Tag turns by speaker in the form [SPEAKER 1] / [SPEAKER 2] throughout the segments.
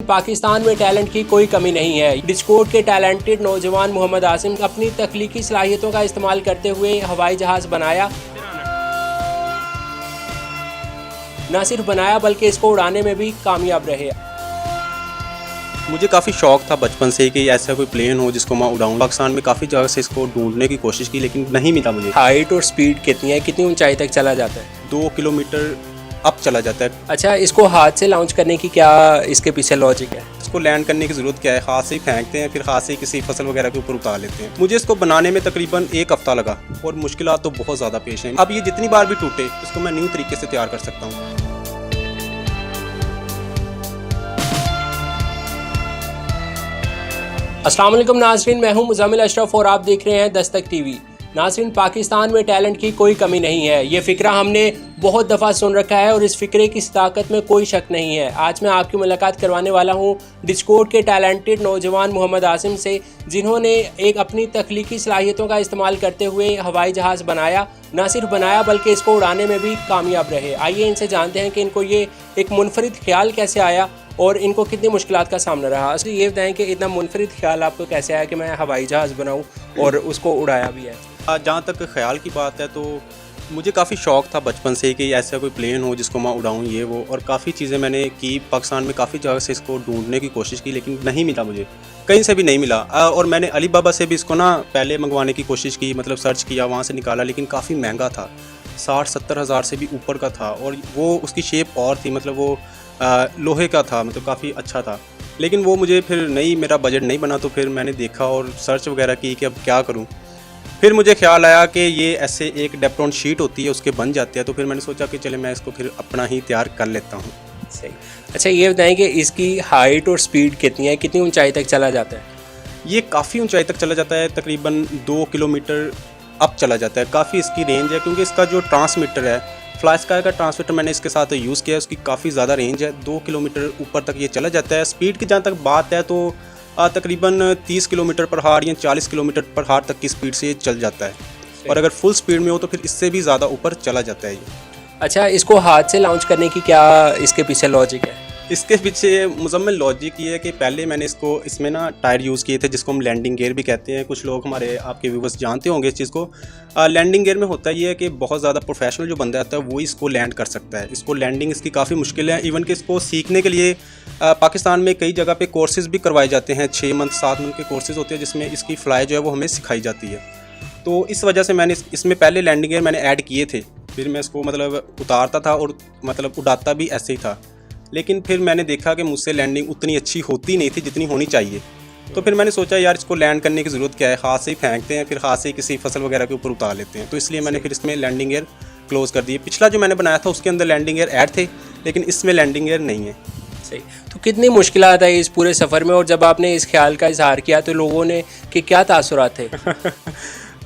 [SPEAKER 1] पाकिस्तान में टैलेंट की कोई कमी नहीं है। डिस्कोड के टैलेंटेड नौजवान मोहम्मद आसिम अपनी तख्लीकी सलाहियतों का इस्तेमाल करते हुए हवाई जहाज बनाया, न सिर्फ बनाया बल्कि इसको उड़ाने में भी कामयाब रहे।
[SPEAKER 2] मुझे काफ़ी शौक था बचपन से कि ऐसा कोई प्लेन हो जिसको मैं उड़ाऊँ। पाकिस्तान में काफ़ी जगह से इसको ढूंढने की कोशिश की लेकिन नहीं मिला मुझे।
[SPEAKER 1] हाइट और स्पीड कितनी है, कितनी ऊंचाई तक चला जाता है?
[SPEAKER 2] 2 किलोमीटर अप चला जाता है।
[SPEAKER 1] अच्छा, इसको हाथ से लॉन्च करने की क्या इसके पीछे लॉजिक है?
[SPEAKER 2] इसको लैंड करने की ज़रूरत क्या है, हाथ से ही फेंकते हैं, फिर हाथ से ही किसी फसल वगैरह के ऊपर उतार लेते हैं। मुझे इसको बनाने में तकरीबन 1 हफ्ता लगा और मुश्किलात तो बहुत ज़्यादा पेश हैं। अब ये जितनी बार भी टूटे इसको मैं न्यू तरीके से तैयार कर सकता हूँ।
[SPEAKER 1] अस्सलाम वालेकुम नाज़रीन, मैं हूं मुज़म्मिल अशरफ और आप देख रहे हैं दस्तक टीवी। नाज़रीन, पाकिस्तान में टैलेंट की कोई कमी नहीं है, ये फ़िक्रा हमने बहुत दफ़ा सुन रखा है और इस फ़िक्रे की ताकत में कोई शक नहीं है। आज मैं आपकी मुलाकात करवाने वाला हूं डिस्कोड के टैलेंटेड नौजवान मोहम्मद आसिम से, जिन्होंने एक अपनी तख्लीकी सलाहियतों का इस्तेमाल करते हुए हवाई जहाज़ बनाया, न सिर्फ बनाया बल्कि इसको उड़ाने में भी कामयाब रहे। आइए इनसे जानते हैं कि इनको ये एक मुनफरिद ख्याल कैसे आया और इनको कितनी मुश्किलात का सामना रहा। असली ये बताएं कि इतना मुनफरिद ख्याल आपको कैसे आया कि मैं हवाई जहाज़ बनाऊं और उसको उड़ाया भी है?
[SPEAKER 2] जहाँ तक ख्याल की बात है तो मुझे काफ़ी शौक था बचपन से कि ऐसा कोई प्लेन हो जिसको मैं उड़ाऊँ, ये वो, और काफ़ी चीज़ें मैंने की। पाकिस्तान में काफ़ी जगह से इसको ढूंढने की कोशिश की लेकिन नहीं मिला मुझे, कहीं से भी नहीं मिला। और मैंने अली बाबा से भी इसको ना पहले मंगवाने की कोशिश की, मतलब सर्च किया, वहाँ से निकाला, लेकिन काफ़ी महंगा था, 60-70 हज़ार से भी ऊपर का था। और वो उसकी शेप और थी, मतलब वो लोहे का था, मतलब काफ़ी अच्छा था, लेकिन वो मुझे फिर नहीं, मेरा बजट नहीं बना। तो फिर मैंने देखा और सर्च वगैरह की कि अब क्या करूं। फिर मुझे ख्याल आया कि ये ऐसे एक डेप्टॉन शीट होती है, उसके बन जाते हैं। तो फिर मैंने सोचा कि चले मैं इसको फिर अपना ही तैयार कर लेता हूँ।
[SPEAKER 1] सही। अच्छा, ये बताएं कि इसकी हाइट और स्पीड कितनी है, कितनी ऊंचाई तक चला जाता है?
[SPEAKER 2] ये काफ़ी ऊंचाई तक चला जाता है, तकरीबन 2 किलोमीटर अप चला जाता है। काफ़ी इसकी रेंज है, क्योंकि इसका जो ट्रांसमीटर है, फ्लाई स्काई का ट्रांसमीटर मैंने इसके साथ यूज़ किया है, उसकी काफ़ी ज़्यादा रेंज है। 2 किलोमीटर ऊपर तक ये चला जाता है। स्पीड की जहाँ तक बात है तो तकरीबन 30 किलोमीटर पर हार या 40 किलोमीटर पर हार तक की स्पीड से ये चल जाता है, और अगर फुल स्पीड में हो तो फिर इससे भी ज़्यादा ऊपर चला जाता है ये।
[SPEAKER 1] अच्छा, इसको हाथ से लॉन्च करने की क्या इसके पीछे लॉजिक है?
[SPEAKER 2] इसके पीछे मुजम्मिल लॉजिक ये है कि पहले मैंने इसमें ना टायर यूज़ किए थे, जिसको हम लैंडिंग गियर भी कहते हैं। कुछ लोग हमारे आपके व्यूवर्स जानते होंगे इस चीज़ को। लैंडिंग गियर में होता ये है कि बहुत ज़्यादा प्रोफेशनल जो बंदा आता है वो इसको लैंड कर सकता है। इसको लैंडिंग इसकी काफ़ी मुश्किल है। इवन कि इसको सीखने के लिए पाकिस्तान में कई जगह पे कोर्सेज भी करवाए जाते हैं। 6 मंथ 7 मंथ के कोर्सेज होते हैं जिसमें इसकी फ़्लाई जो है वो हमें सिखाई जाती है। तो इस वजह से मैंने इसमें पहले लैंडिंग गियर मैंने ऐड किए थे। फिर मैं इसको मतलब उतारता था और मतलब उड़ाता भी ऐसे ही था, लेकिन फिर मैंने देखा कि मुझसे लैंडिंग उतनी अच्छी होती नहीं थी जितनी होनी चाहिए। तो फिर मैंने सोचा यार इसको लैंड करने की ज़रूरत क्या है, हाथ से ही फेंकते हैं, फिर हाथ से ही किसी फसल वगैरह के ऊपर उतार लेते हैं। तो इसलिए मैंने फिर इसमें लैंडिंग गियर क्लोज़ कर दिए। पिछला जो मैंने बनाया था उसके अंदर लैंडिंग गियर ऐड थे, लेकिन इसमें लैंडिंग गियर नहीं है।
[SPEAKER 1] सही। तो कितनी मुश्किलात आई इस पूरे सफ़र में, और जब आपने इस ख्याल का इजहार किया तो लोगों ने कि क्या तासुरात थे?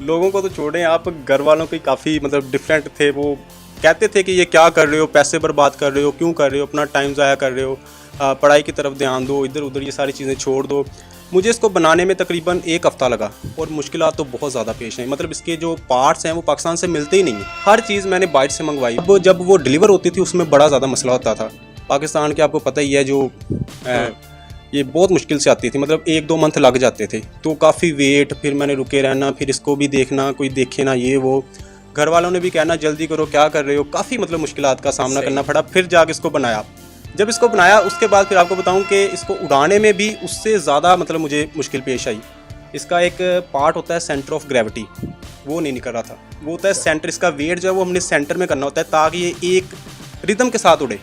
[SPEAKER 2] लोगों को तो छोड़ें आप, घर वालों के काफ़ी मतलब डिफरेंट थे। वो कहते थे कि ये क्या कर रहे हो, पैसे बर्बाद कर रहे हो, क्यों कर रहे हो, अपना टाइम ज़ाया कर रहे हो, पढ़ाई की तरफ ध्यान दो, इधर उधर ये सारी चीज़ें छोड़ दो। मुझे इसको बनाने में तकरीबन 1 हफ्ता लगा और मुश्किलात तो बहुत ज़्यादा पेश हैं। मतलब इसके जो पार्ट्स हैं वो पाकिस्तान से मिलते ही नहीं हैं। हर चीज़ मैंने बाहर से मंगवाई। अब जब वो डिलीवर होती थी उसमें बड़ा ज़्यादा मसला होता था। पाकिस्तान के आपको पता ही है जो ये बहुत मुश्किल से आती थी, मतलब 1-2 मंथ लग जाते थे। तो काफ़ी वेट, फिर मैंने रुके रहना, फिर इसको भी देखना, कोई देखे ना, ये वो। घर वालों ने भी कहना जल्दी करो, क्या कर रहे हो। काफ़ी मतलब मुश्किलात का सामना करना पड़ा। फिर जाके इसको बनाया। जब इसको बनाया उसके बाद फिर आपको बताऊं कि इसको उड़ाने में भी उससे ज़्यादा मतलब मुझे मुश्किल पेश आई। इसका एक पार्ट होता है सेंटर ऑफ ग्रेविटी, वो नहीं निकल रहा था। वो होता है सेंटर, इसका वेट जो है वो हमने सेंटर में करना होता है ताकि ये एक रिदम के साथ उड़े।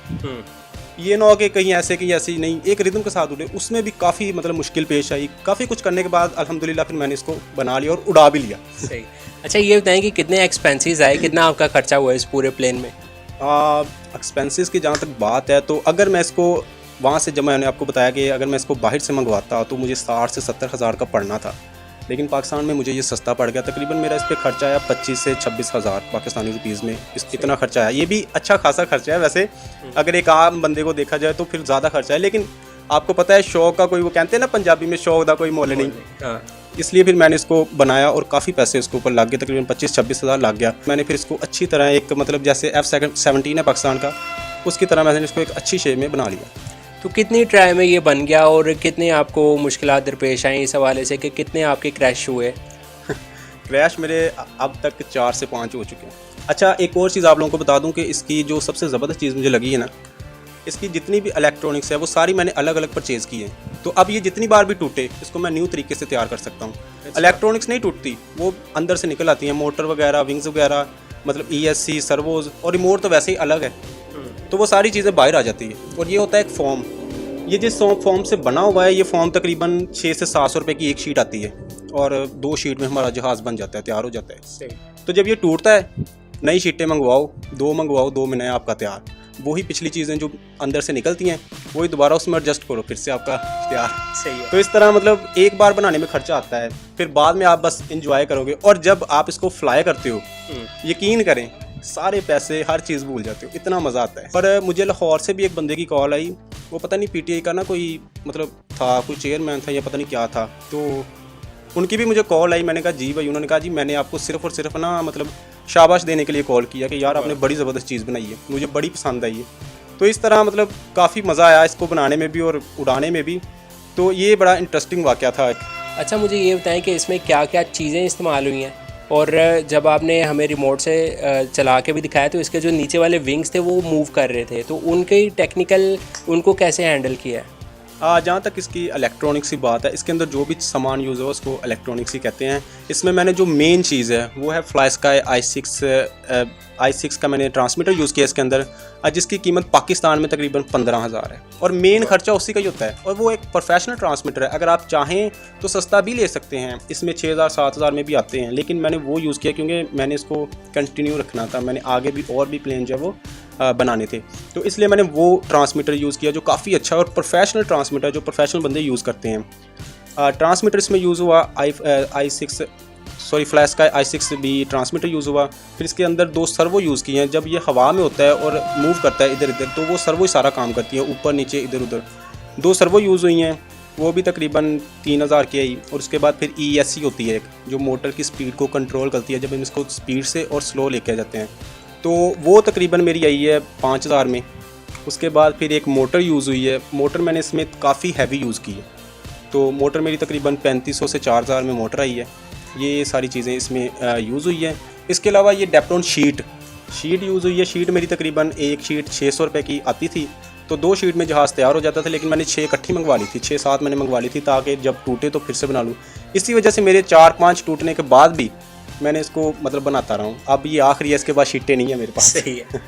[SPEAKER 2] ये ना हो कि कहीं ऐसे कहीं ऐसी नहीं, एक रिदम के साथ उड़े। उसमें भी काफ़ी मतलब मुश्किल पेश आई। काफ़ी कुछ करने के बाद अल्हम्दुलिल्लाह फिर मैंने इसको बना लिया और उड़ा भी लिया।
[SPEAKER 1] सही। अच्छा, ये बताएं कि कितने एक्सपेंसेस आए, कितना आपका खर्चा हुआ इस पूरे प्लेन में?
[SPEAKER 2] एक्सपेंसेस की जहाँ तक बात है तो अगर मैं इसको वहाँ से, जब मैंने आपको बताया कि अगर मैं इसको बाहर से मंगवाता तो मुझे 60 से 70 हज़ार का पड़ना था, लेकिन पाकिस्तान में मुझे ये सस्ता पड़ गया। तकरीबन मेरा इस पर खर्चा आया 25 से 26 हज़ार पाकिस्तानी रुपीज़ में। इतना खर्चा आया। ये भी अच्छा खासा खर्चा है वैसे, अगर एक आम बंदे को देखा जाए तो फिर ज़्यादा खर्चा है, लेकिन आपको पता है शौक का कोई, वो कहते हैं ना पंजाबी में, शौक का कोई मोल नहीं। इसलिए फिर मैंने इसको बनाया और काफ़ी पैसे इसके ऊपर लग गए, तकरीबन 25-26 हज़ार लग गया। मैंने फिर इसको अच्छी तरह एक मतलब जैसे F-17 है पाकिस्तान का, उसकी तरह मैंने इसको एक अच्छी शेप में बना लिया।
[SPEAKER 1] तो कितनी ट्राई में ये बन गया और कितने आपको मुश्किलात दरपेश आई इस हवाले से कि कितने आपके क्रैश हुए?
[SPEAKER 2] क्रैश मेरे अब तक 4 से 5 हो चुके हैं। अच्छा, एक और चीज़ आप लोगों को बता दूं कि इसकी जो सबसे ज़बरदस्त चीज़ मुझे लगी है ना, इसकी जितनी भी इलेक्ट्रॉनिक्स है वो सारी मैंने अलग अलग परचेज़ की है। तो अब ये जितनी बार भी टूटे इसको मैं न्यू तरीके से तैयार कर सकता हूँ। इलेक्ट्रॉनिक्स नहीं टूटती, वो अंदर से निकल आती हैं, मोटर वगैरह, विंग्स वगैरह, मतलब ESC, सर्वोज, और रिमोट तो वैसे ही अलग है, तो वो सारी चीज़ें बाहर आ जाती है। और ये होता है एक फॉर्म, ये जिस फॉर्म से बना हुआ है, ये फॉर्म तकरीबन 600 से 700 रुपये की एक शीट आती है और 2 शीट में हमारा जहाज़ बन जाता है, तैयार हो जाता है। तो जब ये टूटता है, नई शीटें मंगवाओ, 2 महीने आपका तैयार। वही पिछली चीज़ें जो अंदर से निकलती हैं वही दोबारा उसमें एडजस्ट करो, फिर से आपका तैयार।
[SPEAKER 1] सही है।
[SPEAKER 2] तो इस तरह मतलब एक बार बनाने में खर्चा आता है, फिर बाद में आप बस इंजॉय करोगे। और जब आप इसको फ्लाई करते हो, यकीन करें सारे पैसे हर चीज़ भूल जाते हो, इतना मज़ा आता है। पर मुझे लाहौर से भी एक बंदे की कॉल आई, वो पता नहीं PTI का ना कोई मतलब था, कोई चेयरमैन था या पता नहीं क्या था, तो उनकी भी मुझे कॉल आई। मैंने कहा जी भाई, उन्होंने कहा जी मैंने आपको सिर्फ़ और सिर्फ ना मतलब शाबाश देने के लिए कॉल किया कि यार आपने बड़ी ज़बरदस्त चीज़ बनाई है, मुझे बड़ी पसंद आई है। तो इस तरह मतलब काफ़ी मज़ा आया इसको बनाने में भी और उड़ाने में भी। तो ये बड़ा इंटरेस्टिंग वाक़या था।
[SPEAKER 1] अच्छा, मुझे ये बताएं कि इसमें क्या क्या चीज़ें इस्तेमाल हुई हैं, और जब आपने हमें रिमोट से चला के भी दिखाया तो इसके जो नीचे वाले विंग्स थे वो मूव कर रहे थे, तो उनके टेक्निकल उनको कैसे हैंडल किया है?
[SPEAKER 2] जहाँ तक इसकी इलेक्ट्रॉनिक्स की बात है, इसके अंदर जो भी सामान यूज़ हो उसको इलेक्ट्रॉनिक्स ही कहते हैं। इसमें मैंने जो मेन चीज़ है वो है फ्लाई स्काई i6 का मैंने ट्रांसमीटर यूज़ किया इसके अंदर, जिसकी कीमत पाकिस्तान में तकरीबन 15,000 है, और मेन खर्चा उसी का ही होता है। और वो एक प्रोफेशनल ट्रांसमीटर है, अगर आप चाहें तो सस्ता भी ले सकते हैं, इसमें 6,000-7,000 में भी आते हैं, लेकिन मैंने वो यूज़ किया क्योंकि मैंने इसको कंटिन्यू रखना था, मैंने आगे भी और भी प्लेन जो है वो बनाने थे, तो इसलिए मैंने वो ट्रांसमीटर यूज़ किया जो काफ़ी अच्छा और प्रोफेशनल ट्रांसमीटर जो प्रोफेशनल बंदे यूज़ करते हैं। ट्रांसमीटर इसमें यूज़ हुआ फ्लाई स्काई i6 भी ट्रांसमीटर यूज़ हुआ। फिर इसके अंदर 2 सर्वो यूज़ किए हैं, जब ये हवा में होता है और मूव करता है इधर इधर, तो वो सर्वो ही सारा काम करती है, ऊपर नीचे इधर उधर। 2 सर्वो यूज़ हुई हैं, वो भी तकरीबन 3,000 की आई। और उसके बाद फिर ESC होती है एक, जो मोटर की स्पीड को कंट्रोल करती है जब हम इसको स्पीड से और स्लो लेके आ जाते हैं, तो वो तकरीबन मेरी आई है 5,000 में। उसके बाद फिर एक मोटर यूज़ हुई है, मोटर मैंने इसमें काफ़ी हैवी यूज़ की है, तो मोटर मेरी तकरीबन 3,500 से 4,000 में मोटर आई है। ये सारी चीज़ें इसमें यूज़ हुई है। इसके अलावा ये डेप्टोन शीट यूज़ हुई है। शीट मेरी तकरीबन एक शीट 600 रुपये की आती थी, तो 2 शीट में जहाज़ तैयार हो जाता था, लेकिन मैंने 6 इकट्ठी मंगवा ली थी, 6-7 मैंने मंगवा ली थी ताकि जब टूटे तो फिर से बना लूँ। इसी वजह से मेरे 4-5 टूटने के बाद भी मैंने इसको मतलब बनाता रहा हूँ। अब ये आखिरी है, इसके बाद शीटें नहीं है मेरे पास।
[SPEAKER 1] सही है।